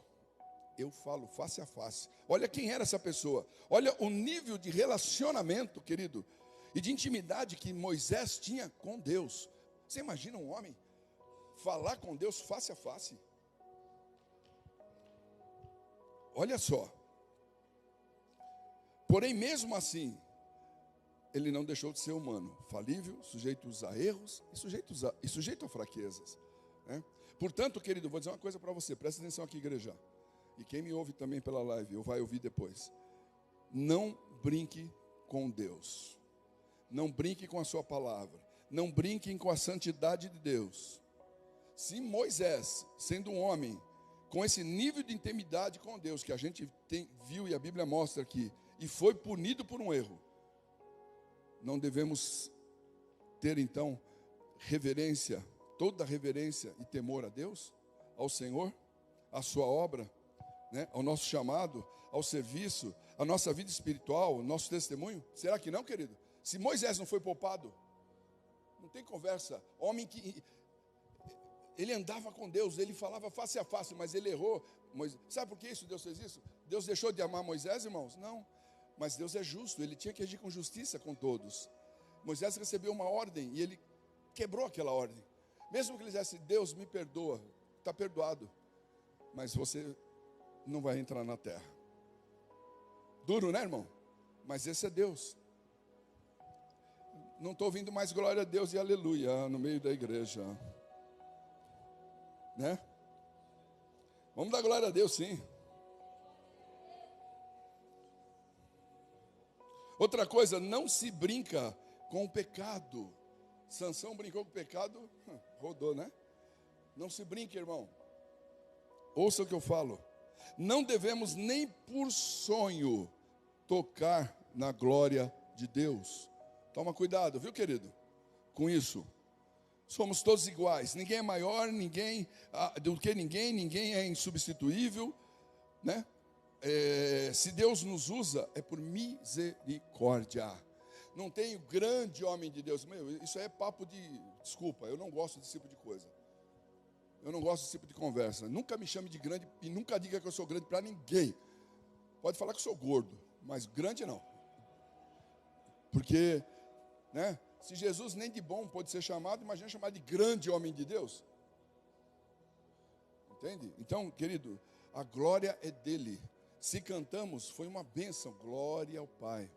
Eu falo face a face. Olha quem era essa pessoa. Olha o nível de relacionamento, querido, e de intimidade que Moisés tinha com Deus. Você imagina um homem falar com Deus face a face? Olha só. Porém, mesmo assim, ele não deixou de ser humano, falível, sujeito a erros e sujeito a fraquezas, né? Portanto, querido, vou dizer uma coisa para você, presta atenção aqui, igreja. E quem me ouve também pela live, ou vai ouvir depois. Não brinque com Deus. Não brinque com a sua palavra. Não brinquem com a santidade de Deus. Se Moisés, sendo um homem, com esse nível de intimidade com Deus, que a gente viu e a Bíblia mostra aqui, e foi punido por um erro, não devemos ter então reverência, toda reverência e temor a Deus, ao Senhor, à sua obra, né, ao nosso chamado, ao serviço, à nossa vida espiritual, nosso testemunho? Será que não, querido? Se Moisés não foi poupado, não tem conversa. Homem que ele andava com Deus, ele falava face a face, mas ele errou. Sabe por que isso? Deus fez isso? Deus deixou de amar Moisés, irmãos? Não, mas Deus é justo, ele tinha que agir com justiça com todos. Moisés recebeu uma ordem e ele quebrou aquela ordem. Mesmo que ele dissesse, Deus me perdoa, está perdoado, mas você não vai entrar na terra. Duro, né, irmão? Mas esse é Deus. Não estou ouvindo mais glória a Deus e aleluia no meio da igreja, né? Vamos dar glória a Deus, sim. Outra coisa, não se brinca com o pecado. Sansão brincou com o pecado, rodou, né? Não se brinque, irmão. Ouça o que eu falo. Não devemos nem por sonho tocar na glória de Deus. Toma cuidado, viu, querido? Com isso. Somos todos iguais. Ninguém é maior, do que ninguém. Ninguém é insubstituível, né? Se Deus nos usa, é por misericórdia. Não tem o grande homem de Deus. Meu, isso é papo de... Desculpa, eu não gosto desse tipo de coisa. Eu não gosto desse tipo de conversa. Nunca me chame de grande e nunca diga que eu sou grande para ninguém. Pode falar que eu sou gordo, mas grande não. Porque, né? Se Jesus nem de bom pode ser chamado, imagina chamar de grande homem de Deus. Entende? Então, querido, a glória é dele. Se cantamos, foi uma bênção. Glória ao Pai.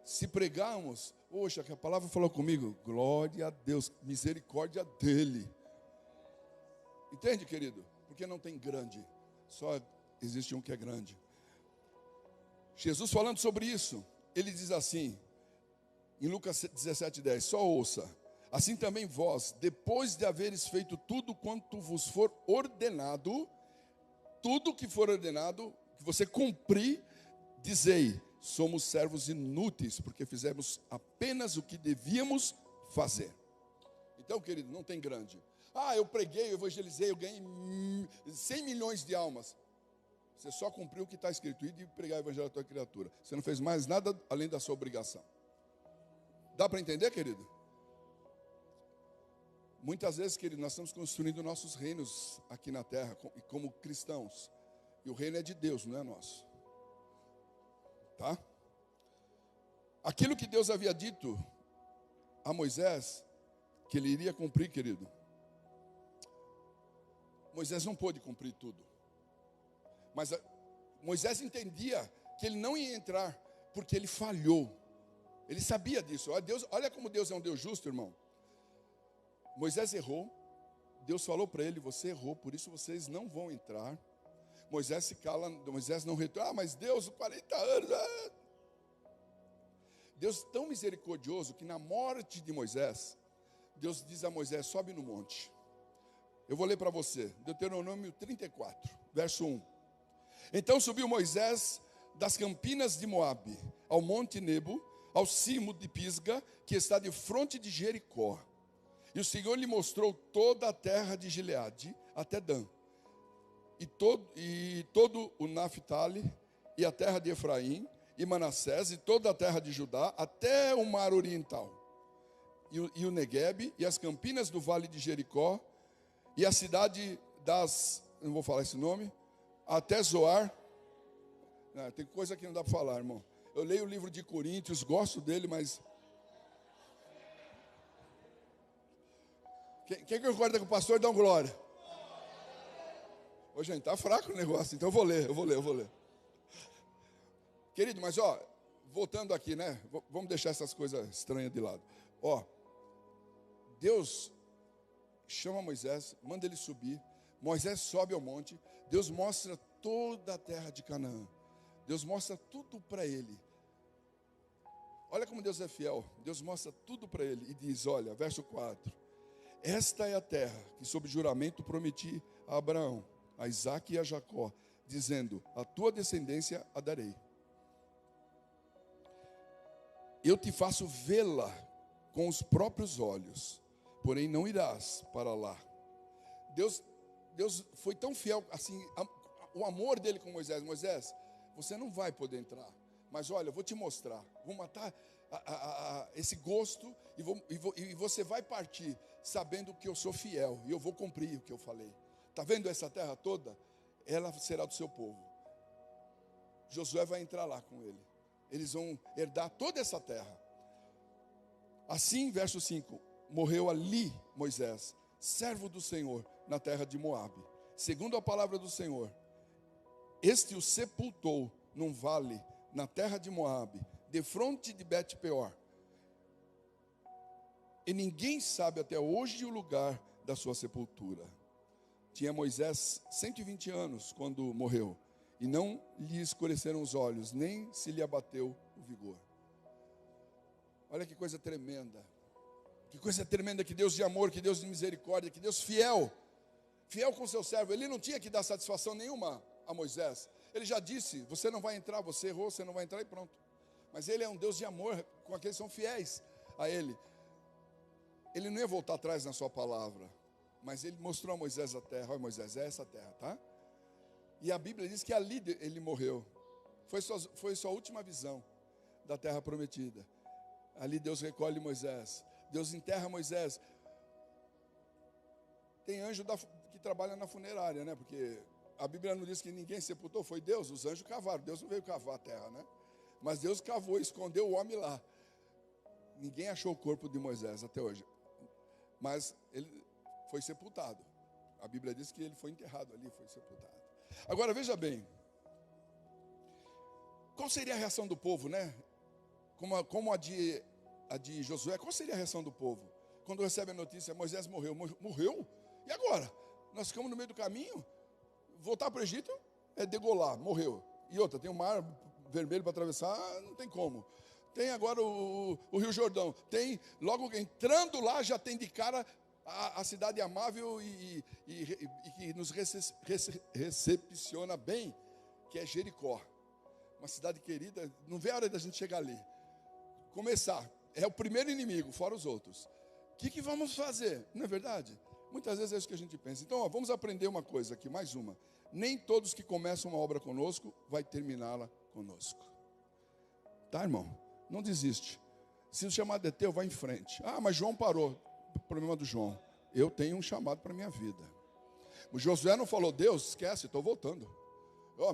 Se pregarmos, poxa, que a palavra falou comigo. Glória a Deus, misericórdia dele. Entende, querido? Porque não tem grande. Só existe um que é grande. Jesus falando sobre isso, ele diz assim, em Lucas 17:10, só ouça. Assim também vós, depois de haveres feito tudo quanto vos for ordenado, tudo que for ordenado, que você cumprir, dizei, somos servos inúteis, porque fizemos apenas o que devíamos fazer. Então, querido, não tem grande. Eu preguei, eu evangelizei, eu ganhei 100 milhões de almas. Você só cumpriu o que está escrito, e de pregar o evangelho à tua criatura. Você não fez mais nada além da sua obrigação. Dá para entender, querido? Muitas vezes, querido, nós estamos construindo nossos reinos aqui na terra, como cristãos. E o reino é de Deus, não é nosso. Tá? Aquilo que Deus havia dito a Moisés, que ele iria cumprir, querido. Moisés não pôde cumprir tudo. Mas Moisés entendia que ele não ia entrar, porque ele falhou. Ele sabia disso. Olha como Deus é um Deus justo, irmão. Moisés errou. Deus falou para ele: você errou, por isso vocês não vão entrar. Moisés se cala, Moisés não retorna. Mas Deus, 40 anos. Deus tão misericordioso que na morte de Moisés, Deus diz a Moisés: sobe no monte. Eu vou ler para você, Deuteronômio 34, verso 1. Então subiu Moisés das campinas de Moabe, ao monte Nebo, ao cimo de Pisga, que está de fronte de Jericó. E o Senhor lhe mostrou toda a terra de Gileade, até Dan, e todo o Naphtali, e a terra de Efraim, e Manassés, e toda a terra de Judá, até o mar oriental, e o Neguebe, e as campinas do vale de Jericó, e a cidade não vou falar esse nome, até Zoar. Não, tem coisa que não dá para falar, irmão. Eu leio o livro de Coríntios, gosto dele, mas... Quem concorda com o pastor, dá um glória. Ô, gente, está fraco o negócio, então eu vou ler. Querido, mas voltando aqui, né? Vamos deixar essas coisas estranhas de lado. Deus chama Moisés, manda ele subir. Moisés sobe ao monte. Deus mostra toda a terra de Canaã. Deus mostra tudo para ele. Olha como Deus é fiel. Deus mostra tudo para ele e diz, olha, verso 4. Esta é a terra que sob juramento prometi a Abraão, a Isaque e a Jacó, dizendo, a tua descendência a darei. Eu te faço vê-la com os próprios olhos, porém não irás para lá. Deus foi tão fiel, assim, o amor dele com Moisés. Moisés, você não vai poder entrar, mas olha, eu vou te mostrar, vou matar esse gosto e você vai partir sabendo que eu sou fiel e eu vou cumprir o que eu falei. Está vendo essa terra toda? Ela será do seu povo. Josué vai entrar lá com ele. Eles vão herdar toda essa terra. Assim, verso 5, morreu ali Moisés, servo do Senhor, na terra de Moabe. Segundo a palavra do Senhor, este o sepultou num vale, na terra de Moabe, defronte de Bet-peor. E ninguém sabe até hoje o lugar da sua sepultura. Tinha Moisés 120 anos quando morreu, e não lhe escureceram os olhos, nem se lhe abateu o vigor. Olha que coisa tremenda. Que coisa tremenda, que Deus de amor, que Deus de misericórdia, que Deus fiel com seu servo. Ele não tinha que dar satisfação nenhuma a Moisés. Ele já disse, você não vai entrar, você errou, você não vai entrar e pronto. Mas ele é um Deus de amor com aqueles que são fiéis a ele. Ele não ia voltar atrás na sua palavra, mas ele mostrou a Moisés a terra. Olha, Moisés, é essa terra, tá? E a Bíblia diz que ali ele morreu. Foi sua última visão da terra prometida. Ali Deus recolhe Moisés. Deus enterra Moisés. Tem anjo que trabalha na funerária, né? Porque a Bíblia não diz que ninguém sepultou, foi Deus. Os anjos cavaram. Deus não veio cavar a terra, né? Mas Deus cavou, escondeu o homem lá. Ninguém achou o corpo de Moisés até hoje. Mas ele foi sepultado. A Bíblia diz que ele foi enterrado ali, foi sepultado. Agora veja bem, qual seria a reação do povo, né? Como a de Josué, qual seria a reação do povo? Quando recebe a notícia, Moisés morreu. Morreu? E agora? Nós ficamos no meio do caminho? Voltar para o Egito é degolar, morreu. E outra, tem um mar vermelho para atravessar, não tem como. Tem agora o Rio Jordão. Tem, logo entrando lá, já tem de cara a cidade amável e que nos recepciona bem, que é Jericó. Uma cidade querida, não vê a hora da gente chegar ali. Começar, é o primeiro inimigo, fora os outros. O que vamos fazer? Não é verdade? Muitas vezes é isso que a gente pensa. Então, vamos aprender uma coisa aqui, mais uma. nem todos que começam uma obra conosco vai terminá-la conosco. Tá, irmão? Não desiste. Se o chamado é teu, vai em frente. Ah, mas João parou. Problema do João. Eu tenho um chamado para a minha vida. O Josué não falou, Deus, esquece, estou voltando.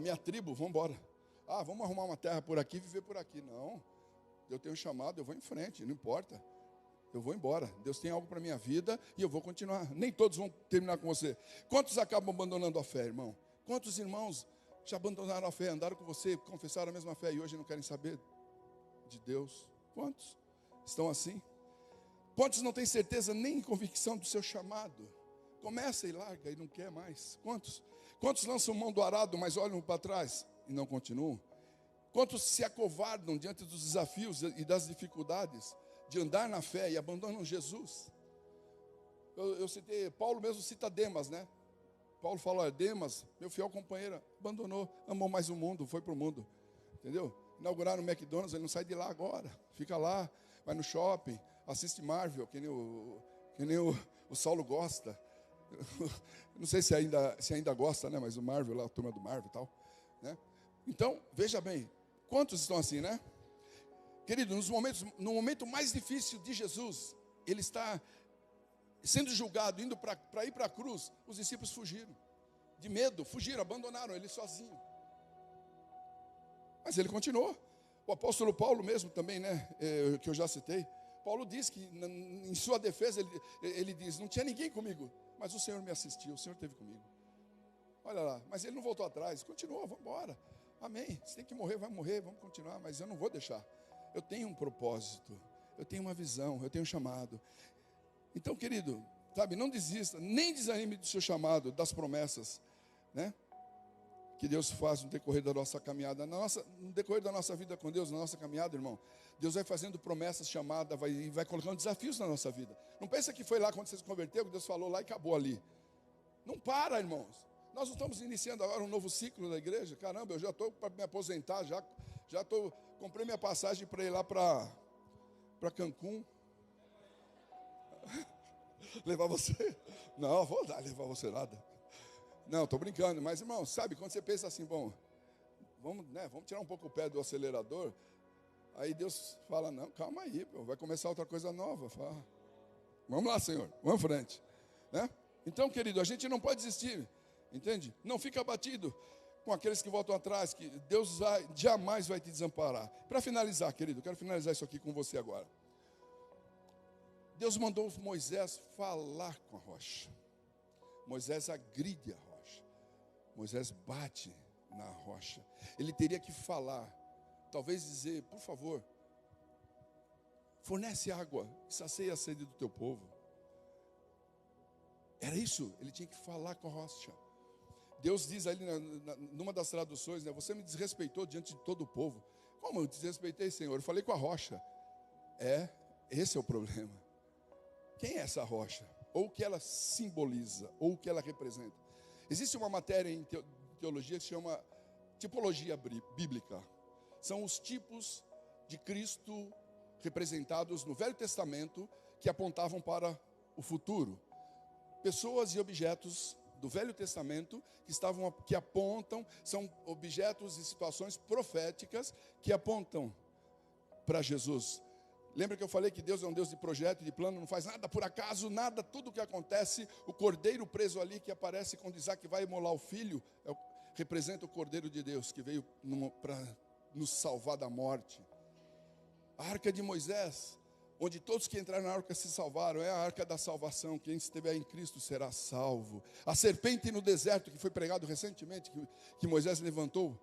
Minha tribo, vamos embora. Ah, vamos arrumar uma terra por aqui e viver por aqui. Não. Eu tenho um chamado, eu vou em frente, não importa. Eu vou embora. Deus tem algo para a minha vida e eu vou continuar. Nem todos vão terminar com você. Quantos acabam abandonando a fé, irmão? Quantos irmãos já abandonaram a fé, andaram com você, confessaram a mesma fé e hoje não querem saber de Deus? Quantos estão assim? Quantos não têm certeza nem convicção do seu chamado? Começa e larga e não quer mais. Quantos? Quantos lançam mão do arado, mas olham para trás e não continuam? Quantos se acovardam diante dos desafios e das dificuldades de andar na fé e abandonam Jesus? Eu citei, Paulo mesmo cita Demas, né? Paulo fala, Demas, meu fiel companheiro, abandonou, amou mais o mundo, foi para o mundo. Entendeu? Inauguraram o McDonald's, ele não sai de lá agora. Fica lá, vai no shopping, assiste Marvel, que nem o Saulo gosta. Não sei se ainda gosta, né? Mas o Marvel lá, a turma do Marvel e tal, né? Então, veja bem, quantos estão assim, né? Querido, no momento mais difícil de Jesus, ele está sendo julgado, indo para ir para a cruz, os discípulos fugiram. De medo, fugiram, abandonaram ele sozinho. Mas ele continuou. O apóstolo Paulo mesmo também, né? Que eu já citei. Paulo diz que, em sua defesa, ele diz, não tinha ninguém comigo, mas o Senhor me assistiu, o Senhor esteve comigo. Olha lá, mas ele não voltou atrás, continuou, vamos embora. Amém, se tem que morrer, vai morrer, vamos continuar, mas eu não vou deixar. Eu tenho um propósito, eu tenho uma visão, eu tenho um chamado. Então, querido, sabe, não desista, nem desanime do seu chamado, das promessas, né? Que Deus faz no decorrer da nossa caminhada, no decorrer da nossa vida com Deus, na nossa caminhada, irmão. Deus vai fazendo promessas, chamadas, vai colocando desafios na nossa vida. Não pensa que foi lá quando você se converteu, que Deus falou lá e acabou ali. Não para, irmãos. Nós não estamos iniciando agora um novo ciclo da igreja. Caramba, eu já estou para me aposentar, comprei minha passagem para ir lá para Cancún. Levar você? Não, vou levar você nada. Não, estou brincando, mas irmão, sabe, quando você pensa assim, bom, vamos tirar um pouco o pé do acelerador, aí Deus fala, não, calma aí, vai começar outra coisa nova. Fala, vamos lá, Senhor, vamos em frente, né? Então, querido, a gente não pode desistir, entende? Não fica abatido com aqueles que voltam atrás, que Deus jamais vai te desamparar. Para finalizar, querido, quero finalizar isso aqui com você agora. Deus mandou Moisés falar com a rocha. Moisés agride a rocha. Moisés bate na rocha. Ele teria que falar, talvez dizer, por favor, fornece água, sacia a sede do teu povo. Era isso, ele tinha que falar com a rocha. Deus diz ali, numa das traduções, né, você me desrespeitou diante de todo o povo. Como eu desrespeitei, Senhor? Eu falei com a rocha. Esse é o problema. Quem é essa rocha? Ou o que ela simboliza, ou o que ela representa. Existe uma matéria em teologia que se chama tipologia bíblica. São os tipos de Cristo representados no Velho Testamento que apontavam para o futuro. Pessoas e objetos do Velho Testamento que apontam, são objetos e situações proféticas que apontam para Jesus. Lembra que eu falei que Deus é um Deus de projeto e de plano, não faz nada por acaso, nada, tudo que acontece, o cordeiro preso ali que aparece quando Isaac vai imolar o filho, representa o cordeiro de Deus que veio para nos salvar da morte. A arca de Moisés, onde todos que entraram na arca se salvaram, é a arca da salvação, quem estiver em Cristo será salvo. A serpente no deserto, que foi pregado recentemente, que Moisés levantou,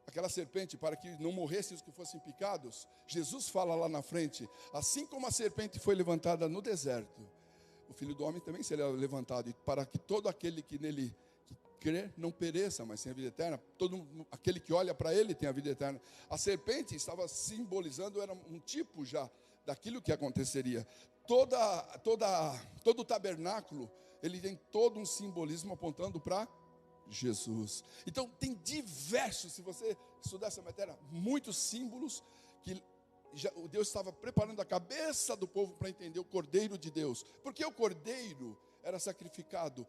aquela serpente para que não morressem os que fossem picados, Jesus fala lá na frente, assim como a serpente foi levantada no deserto, o Filho do Homem também será levantado, e para que todo aquele que nele crer não pereça, mas tenha vida eterna. Todo aquele que olha para ele tem a vida eterna. A serpente estava simbolizando, era um tipo já daquilo que aconteceria. Todo o tabernáculo, ele tem todo um simbolismo apontando para Jesus. Então tem diversos, se você estudar essa matéria, muitos símbolos que Deus estava preparando a cabeça do povo para entender o Cordeiro de Deus. Porque o Cordeiro era sacrificado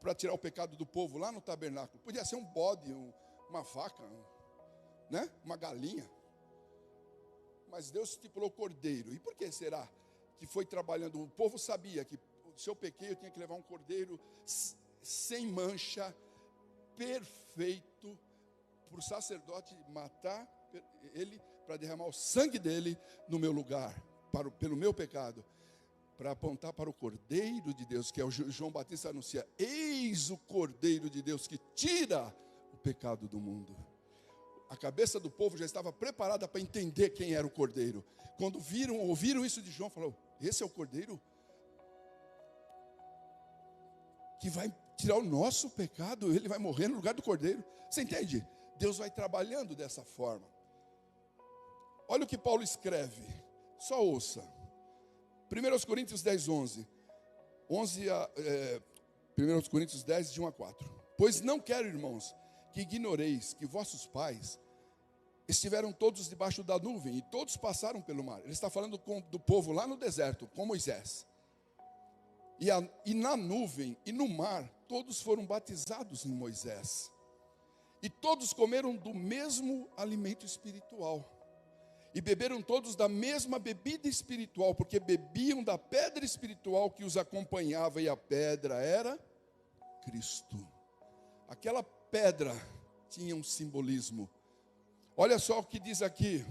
para tirar o pecado do povo lá no tabernáculo. Podia ser um bode, uma vaca, né? Uma galinha. Mas Deus estipulou cordeiro. E por que será que foi trabalhando? O povo sabia que o seu pequeno tinha que levar um cordeiro sem mancha, perfeito, para o sacerdote matar ele, para derramar o sangue dele no meu lugar, pelo meu pecado, para apontar para o Cordeiro de Deus, que é o João Batista anuncia: eis o Cordeiro de Deus que tira o pecado do mundo. A cabeça do povo já estava preparada para entender quem era o Cordeiro. Quando ouviram isso de João, falou: esse é o Cordeiro que vai tirar o nosso pecado, ele vai morrer no lugar do Cordeiro. Você entende? Deus vai trabalhando dessa forma. Olha o que Paulo escreve, só ouça. 1 Coríntios 10, 11. 1 Coríntios 10, de 1 a 4. Pois não quero, irmãos, que ignoreis que vossos pais estiveram todos debaixo da nuvem e todos passaram pelo mar. Ele está falando do povo lá no deserto, com Moisés. E na nuvem e no mar, todos foram batizados em Moisés. E todos comeram do mesmo alimento espiritual. E beberam todos da mesma bebida espiritual, porque bebiam da pedra espiritual que os acompanhava, e a pedra era Cristo. Aquela pedra tinha um simbolismo. Olha só o que diz aqui,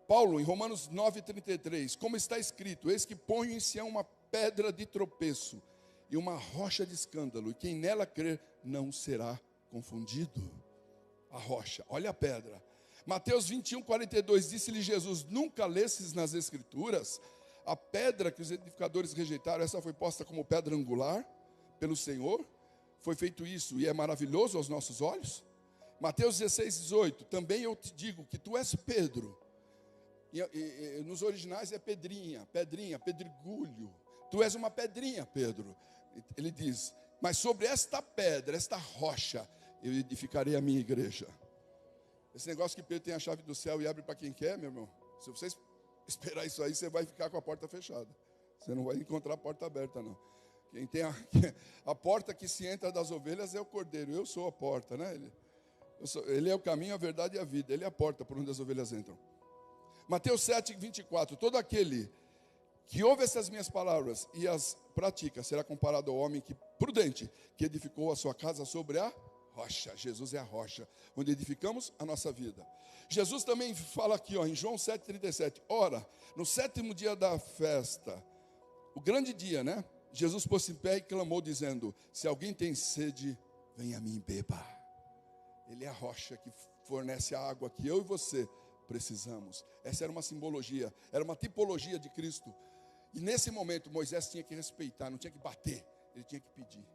Paulo, em Romanos 9,33, como está escrito: eis que ponho em Sião uma pedra de tropeço e uma rocha de escândalo, e quem nela crer não será confundido. A rocha, olha a pedra. Mateus 21:42, disse-lhe Jesus: nunca lesses nas Escrituras a pedra que os edificadores rejeitaram, essa foi posta como pedra angular pelo Senhor? Foi feito isso e é maravilhoso aos nossos olhos? Mateus 16:18, também eu te digo que tu és Pedro. E nos originais é pedrinha, pedregulho. Tu és uma pedrinha, Pedro. Ele diz: mas sobre esta pedra, esta rocha, eu edificarei a minha igreja. Esse negócio que Pedro tem a chave do céu e abre para quem quer, meu irmão, se você esperar isso aí, você vai ficar com a porta fechada. Você não vai encontrar a porta aberta, não. Quem tem a porta que se entra das ovelhas é o Cordeiro. Eu sou a porta, né? Ele é o caminho, a verdade e a vida. Ele é a porta por onde as ovelhas entram. Mateus 7:24, todo aquele que ouve essas minhas palavras e as pratica será comparado ao homem prudente que edificou a sua casa sobre a rocha. Jesus é a rocha, onde edificamos a nossa vida. Jesus também fala aqui, em João 7,37, ora, no 7º dia da festa, o grande dia, né? Jesus pôs-se em pé e clamou dizendo: se alguém tem sede, venha a mim e beba. Ele é a rocha que fornece a água que eu e você precisamos. Essa era uma simbologia, era uma tipologia de Cristo. E nesse momento Moisés tinha que respeitar, não tinha que bater, ele tinha que pedir.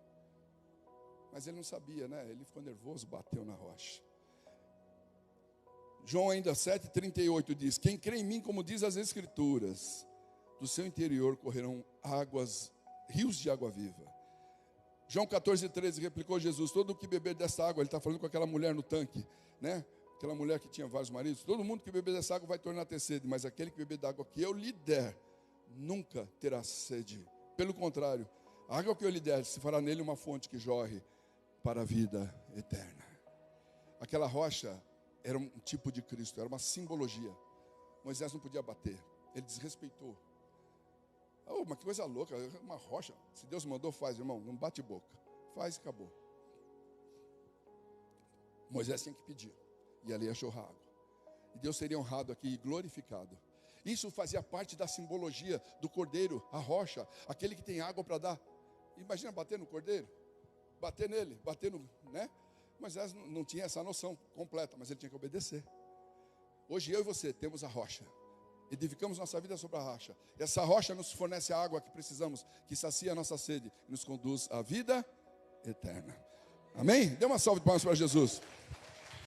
Mas ele não sabia, né? Ele ficou nervoso, bateu na rocha. João ainda 7,38 diz: quem crê em mim, como diz as Escrituras, do seu interior correrão rios de água viva. João 14,13 replicou Jesus: todo que beber dessa água, ele está falando com aquela mulher no tanque, né? Aquela mulher que tinha vários maridos, todo mundo que beber dessa água vai tornar a ter sede, mas aquele que beber da água que eu lhe der, nunca terá sede. Pelo contrário, a água que eu lhe der, se fará nele uma fonte que jorre para a vida eterna. Aquela rocha era um tipo de Cristo, era uma simbologia. Moisés não podia bater, ele desrespeitou. Oh, mas que coisa louca, uma rocha. Se Deus mandou, faz, irmão, não bate boca. Faz e acabou. Moisés tinha que pedir, e ali ia jorrar água. E Deus seria honrado aqui e glorificado. Isso fazia parte da simbologia do Cordeiro, a rocha, aquele que tem água para dar. Imagina bater no Cordeiro, bater nele, né? Moisés não tinha essa noção completa, mas ele tinha que obedecer. Hoje eu e você temos a rocha. Edificamos nossa vida sobre a rocha. Essa rocha nos fornece a água que precisamos, que sacia a nossa sede e nos conduz à vida eterna. Amém? Dê uma salva de palmas para Jesus.